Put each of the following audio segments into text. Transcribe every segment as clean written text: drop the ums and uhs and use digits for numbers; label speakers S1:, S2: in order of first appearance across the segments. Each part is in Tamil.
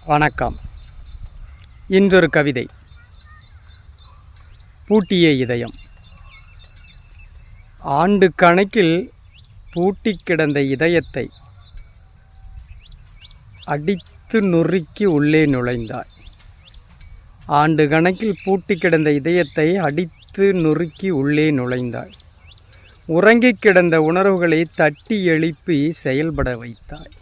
S1: வணக்கம். இன்றொரு கவிதை. பூட்டிய இதயம். ஆண்டு கணக்கில் பூட்டி கிடந்த இதயத்தை அடித்து நொறுக்கி உள்ளே நுழைந்தாய். ஆண்டு கணக்கில் பூட்டி கிடந்த இதயத்தை அடித்து நொறுக்கி உள்ளே நுழைந்தாய். உறங்கிக் கிடந்த உணர்வுகளை தட்டி எழுப்பி செயல்பட வைத்தாய்.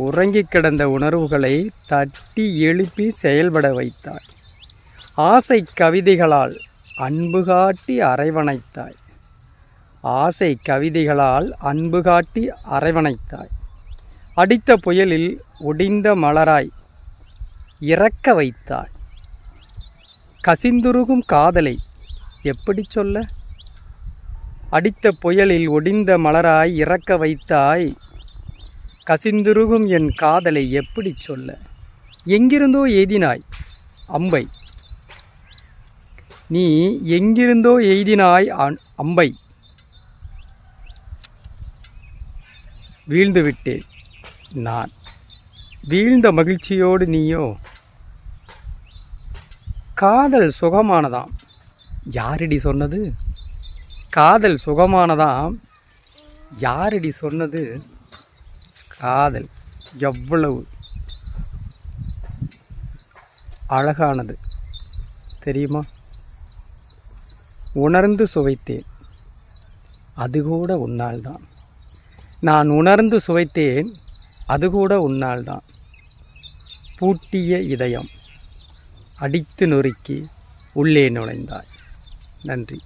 S1: உறங்கிக் கிடந்த உணர்வுகளை தட்டி எழுப்பி செயல்பட வைத்தாய். ஆசை கவிதைகளால் அன்பு காட்டி அரவணைத்தாய். ஆசை கவிதைகளால் அன்பு காட்டி அரவணைத்தாய். அடித்த புயலில் ஒடிந்த மலராய் இறக்க வைத்தாய். கசிந்துருகும் காதலை எப்படி சொல்ல? அடித்த புயலில் ஒடிந்த மலராய் இறக்க வைத்தாய். கசிந்துருகும் என் காதலை எப்படி சொல்ல? எங்கிருந்தோ எய்தினாய் அம்பை. நீ எங்கிருந்தோ எய்தினாய் அம்பை. வீழ்ந்து விட்டேன் நான். வீழ்ந்த மகிழ்ச்சியோடு நீயோ. காதல் சுகமானதாம். யாரடி சொன்னது? காதல் சுகமானதாம். யாரடி சொன்னது? காதல் எவ்வளவு அழகானது தெரியுமா? உணர்ந்து சுவைத்தேன், அது கூட உன்னால்தான். நான் உணர்ந்து சுவைத்தேன், அது கூட உன்னால்தான். பூட்டிய இதயம் அடித்து நொறுக்கி உள்ளே நுழைந்தாய். நன்றி.